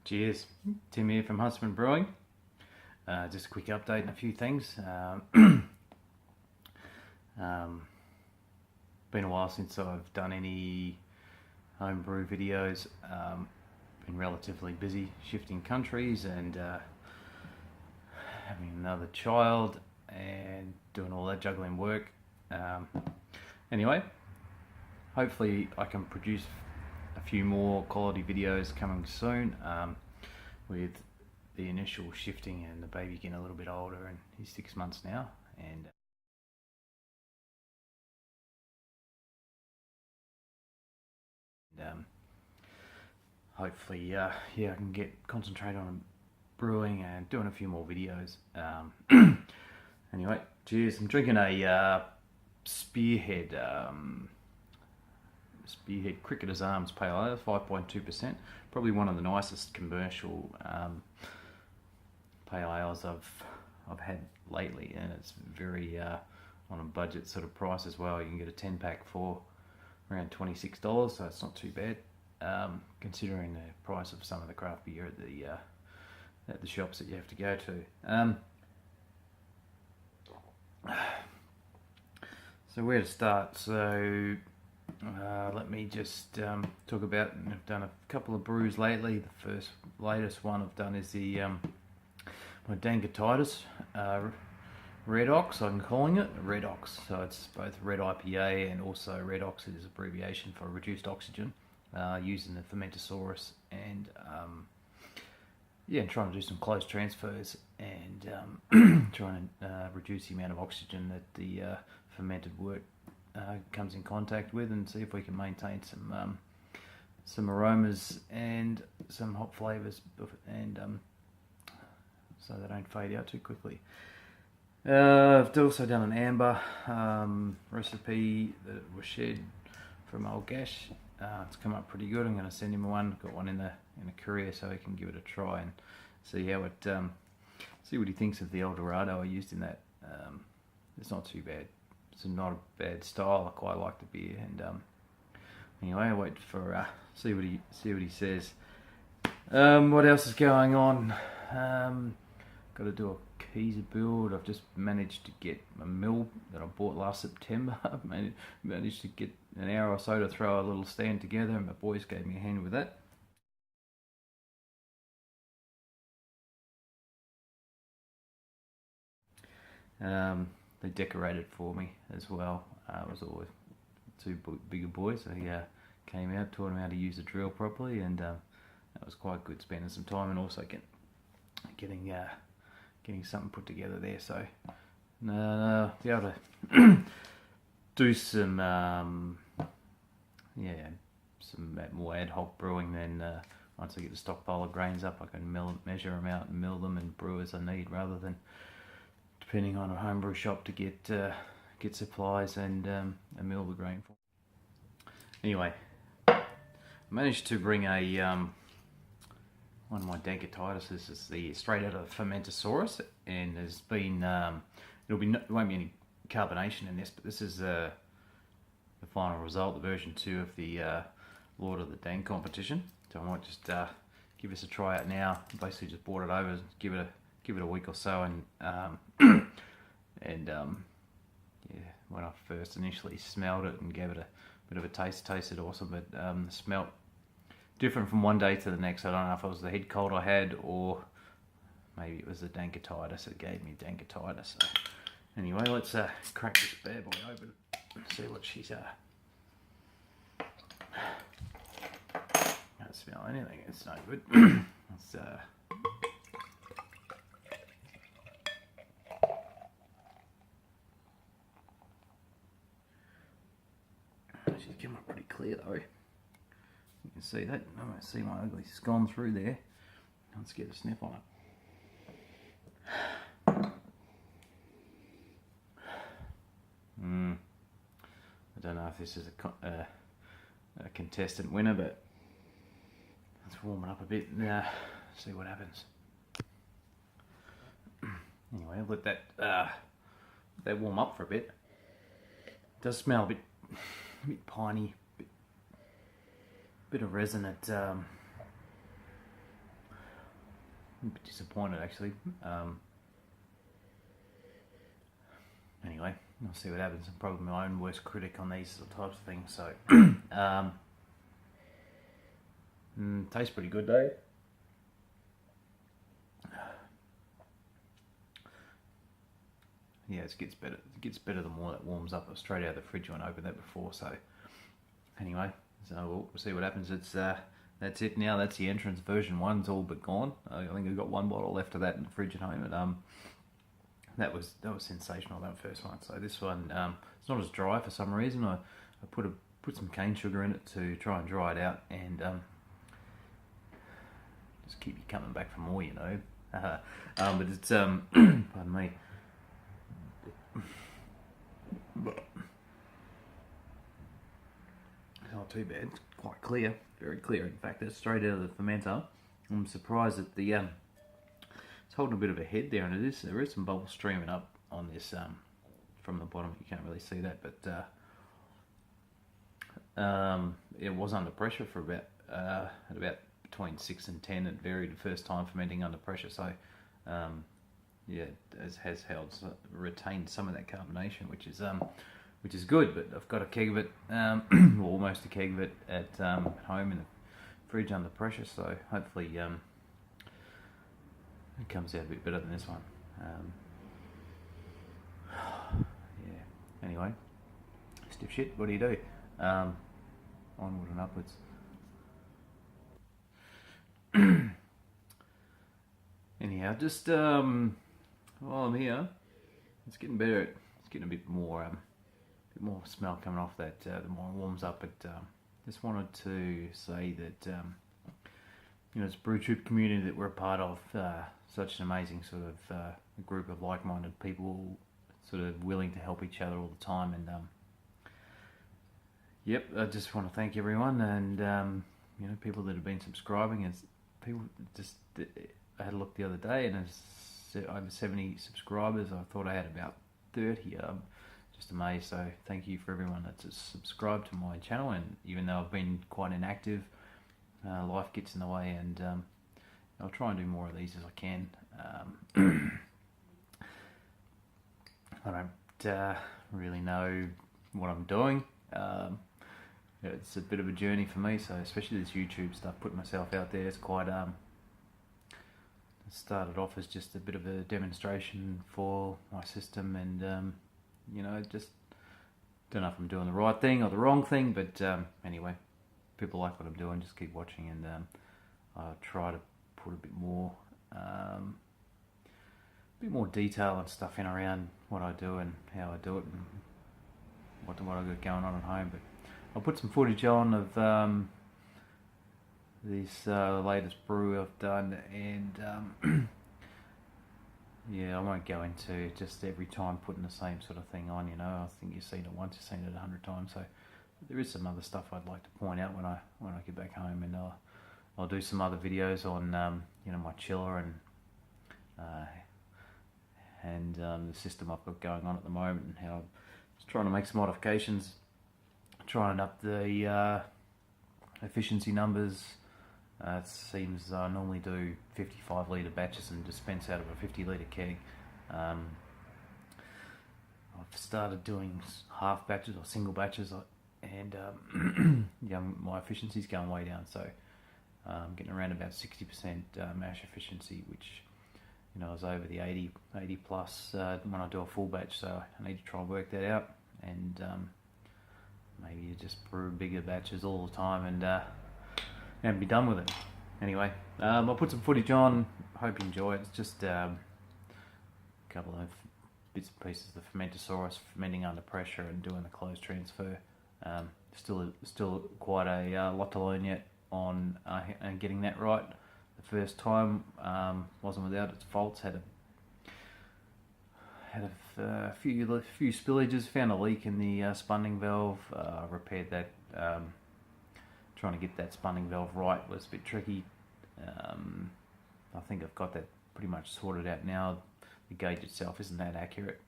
Cheers, Tim here from Husband Brewing. Just a quick update on a few things. Been a while since I've done any homebrew videos. Been relatively busy shifting countries and having another child and doing all that juggling work. Anyway, hopefully I can produce a few more quality videos coming soon, with the initial shifting and the baby getting a little bit older, and he's 6 months now, and hopefully I can concentrate on brewing and doing a few more videos. Anyway, cheers. I'm drinking a Spearhead Cricketer's Arms Pale Ale, 5.2%. Probably one of the nicest commercial pale ales I've had lately, and it's very on a budget sort of price as well. You can get a 10-pack for around $26, so it's not too bad, considering the price of some of the craft beer at the shops that you have to go to. So where to start? So let me just talk about, I've done a couple of brews lately. The latest one I've done is the my Dankititus Redox, I'm calling it Redox. So it's both red IPA and also Redox is abbreviation for reduced oxygen, using the fermentosaurus and trying to do some close transfers and trying to reduce the amount of oxygen that the fermented wort comes in contact with, and see if we can maintain some aromas and some hop flavours, and so they don't fade out too quickly. I've also done an amber recipe that was shared from old Gash. It's come up pretty good. I'm going to send him one. Got one in a courier, so he can give it a try and see how it see what he thinks of the El Dorado I used in that. It's not too bad. It's not a bad style. I quite like the beer, and anyway, I wait for see what he says. What else is going on? Got to do a Keys build. I've just managed to get a mill that I bought last September. I've managed to get an hour or so to throw a little stand together, and my boys gave me a hand with that. They decorated for me as well. It was always two bigger boys. They came out, taught them how to use the drill properly, and that was quite good, spending some time and also getting something put together there. So be able to do some more ad hoc brewing. Then once I get the stockpile of grains up, I can measure them out and mill them and brew as I need, rather than depending on a homebrew shop to get supplies and mill the grain for. Anyway, I managed to bring a one of my Dankititus. This is the straight out of fermentosaurus, and there's been it won't be any carbonation in this, but this is the final result, the version 2 of the Lord of the Dank competition. So I might just give this a try out now. Basically just brought it over, give it a week or so, and when I first initially smelled it and gave it a bit of a taste, it tasted awesome, but the smell different from one day to the next. I don't know if it was the head cold I had, or maybe it was the Dankititus that gave me Dankititus. So anyway, let's crack this bad boy open and see what she's Can't smell anything, it's no good. She's come up pretty clear though. You can see that. I don't see my ugly scone through there. Let's get a sniff on it. I don't know if this is a contestant winner, but let's warm it up a bit and see what happens. Anyway, I'll let that warm up for a bit. It does smell a bit piney, bit of resin. I'm a bit disappointed actually. Anyway, I'll see what happens. I'm probably my own worst critic on these types of things. So, tastes pretty good though. Yeah, it gets better. It gets better the more that warms up. Straight out of the fridge when I opened that before. So, anyway, so we'll see what happens. It's that's it now. That's the entrance. Version 1's all but gone. I think I've got one bottle left of that in the fridge at home. And that was sensational, that first one. So this one, it's not as dry for some reason. I put some cane sugar in it to try and dry it out, and just keep you coming back for more, you know. But it's pardon me. It's not too bad. It's quite clear, very clear. In fact, it's straight out of the fermenter. I'm surprised that the it's holding a bit of a head there, and there is some bubbles streaming up on this from the bottom. You can't really see that, but it was under pressure for about between 6 and 10. It varied the first time fermenting under pressure, so yeah, it has retained some of that carbonation, which is good. But I've got a keg of it, almost a keg of it at home in the fridge under pressure, so hopefully it comes out a bit better than this one. Yeah. Anyway, stiff shit. What do you do? Onward and upwards. Anyhow, just while I'm here, it's getting better. It's getting a bit more smell coming off that. The more it warms up. But just wanted to say that you know, it's a brew tube community that we're a part of. Such an amazing sort of group of like-minded people, sort of willing to help each other all the time. And yep, I just want to thank everyone, and you know, people that have been subscribing. As people just, I had a look the other day, and there's over 70 subscribers. I thought I had about 30. Just amazed. So thank you for everyone that's subscribed to my channel. And even though I've been quite inactive, life gets in the way, and I'll try and do more of these as I can. I don't really know what I'm doing. It's a bit of a journey for me, so especially this YouTube stuff, putting myself out there, it's quite it started off as just a bit of a demonstration for my system, and you know, just don't know if I'm doing the right thing or the wrong thing, but anyway, people like what I'm doing, just keep watching, and I'll try to put a bit more detail and stuff in around what I do and how I do it, and what I got going on at home. But I'll put some footage on of this latest brew I've done, and yeah, I won't go into just every time putting the same sort of thing on, you know. I think you've seen it once, you've seen it 100 times, so there is some other stuff I'd like to point out when I get back home, and I'll do some other videos on you know, my chiller and the system I've got going on at the moment, and how I'm just trying to make some modifications, trying up the efficiency numbers. It seems I normally do 55 litre batches and dispense out of a 50 litre keg. I've started doing half batches or single batches, and yeah, my efficiency's going way down, so I'm getting around about 60% mash efficiency, which, you know, is over the 80 plus when I do a full batch, so I need to try and work that out, and maybe you just brew bigger batches all the time and be done with it. Anyway, I'll put some footage on. Hope you enjoy it. It's just a couple of bits and pieces of the Fermentosaurus fermenting under pressure and doing the closed transfer. Still quite a lot to learn yet on and getting that right. The first time wasn't without its faults. Had a few spillages. Found a leak in the spunning valve. Repaired that. Trying to get that spunning valve right was a bit tricky. I think I've got that pretty much sorted out now. The gauge itself isn't that accurate,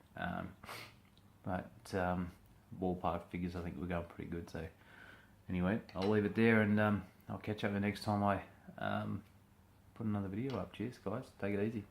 but ballpark figures, I think we're going pretty good. So anyway, I'll leave it there, and I'll catch up the next time I put another video up. Cheers, guys. Take it easy.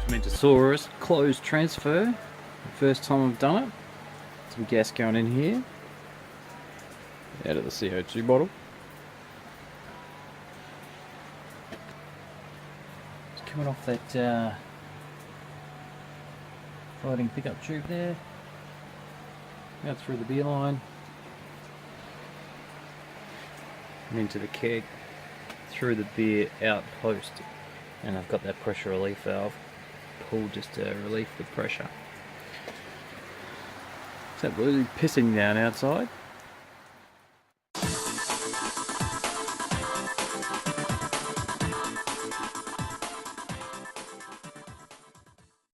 Dankititus closed transfer. First time I've done it. Some gas going in here. Out of the CO2 bottle. It's coming off that floating pickup tube there. Out through the beer line. And into the keg. Through the beer outpost. And I've got that pressure relief valve pulled just to relieve the pressure. It's absolutely pissing down outside.